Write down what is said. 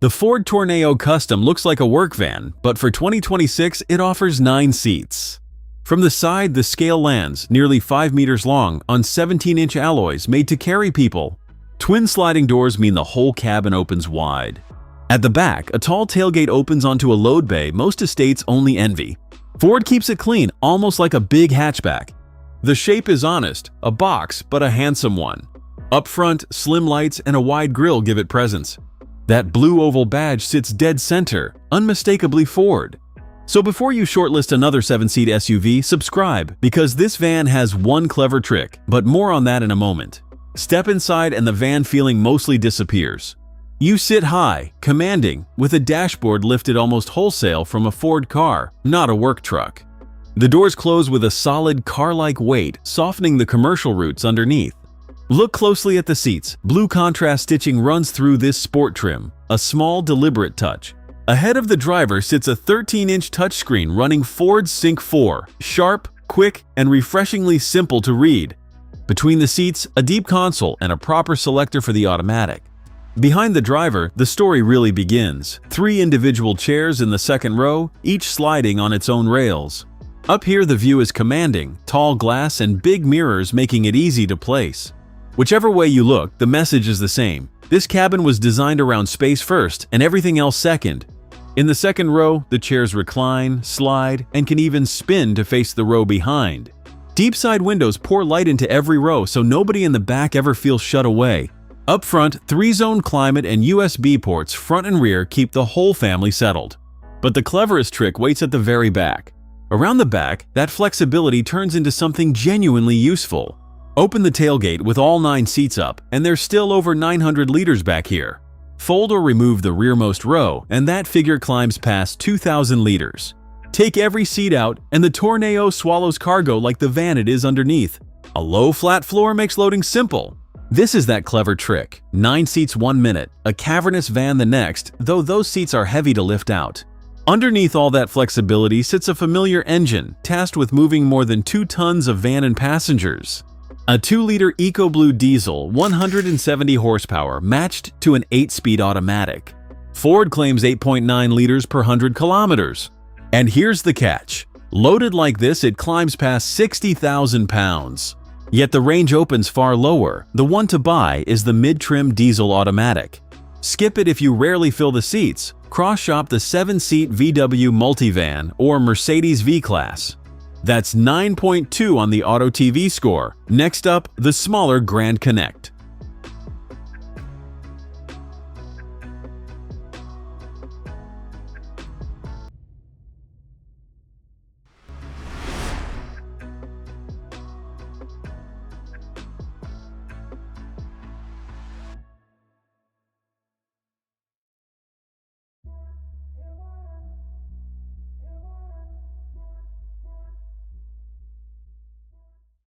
The Ford Tourneo Custom looks like a work van, but for 2026 it offers 9 seats. From the side, the scale lands, nearly 5 meters long, on 17-inch alloys made to carry people. Twin sliding doors mean the whole cabin opens wide. At the back, a tall tailgate opens onto a load bay most estates only envy. Ford keeps it clean, almost like a big hatchback. The shape is honest, a box, but a handsome one. Up front, slim lights and a wide grille give it presence. That blue oval badge sits dead center, unmistakably Ford. So before you shortlist another 7-seat SUV, subscribe, because this van has one clever trick, but more on that in a moment. Step inside and the van feeling mostly disappears. You sit high, commanding, with a dashboard lifted almost wholesale from a Ford car, not a work truck. The doors close with a solid car-like weight, softening the commercial roots underneath. Look closely at the seats. Blue contrast stitching runs through this sport trim, a small, deliberate touch. Ahead of the driver sits a 13-inch touchscreen running Ford Sync 4, sharp, quick, and refreshingly simple to read. Between the seats, a deep console and a proper selector for the automatic. Behind the driver, the story really begins. 3 individual chairs in the second row, each sliding on its own rails. Up here, the view is commanding, tall glass and big mirrors making it easy to place. Whichever way you look, the message is the same. This cabin was designed around space first and everything else second. In the second row, the chairs recline, slide, and can even spin to face the row behind. Deep side windows pour light into every row so nobody in the back ever feels shut away. Up front, 3-zone climate and USB ports front and rear keep the whole family settled. But the cleverest trick waits at the very back. Around the back, that flexibility turns into something genuinely useful. Open the tailgate with all 9 seats up, and there's still over 900 liters back here. Fold or remove the rearmost row, and that figure climbs past 2,000 liters. Take every seat out, and the Tourneo swallows cargo like the van it is underneath. A low, flat floor makes loading simple. This is that clever trick. 9 seats 1 minute, a cavernous van the next, though those seats are heavy to lift out. Underneath all that flexibility sits a familiar engine, tasked with moving more than 2 tons of van and passengers. A 2-liter EcoBlue diesel, 170 horsepower, matched to an 8-speed automatic. Ford claims 8.9 liters per 100 kilometers. And here's the catch. Loaded like this, it climbs past 60,000 pounds. Yet the range opens far lower. The one to buy is the mid-trim diesel automatic. Skip it if you rarely fill the seats. Cross-shop the 7-seat VW Multivan or Mercedes V-Class. That's 9.2 on the Auto TV score. Next up, the smaller Grand Connect.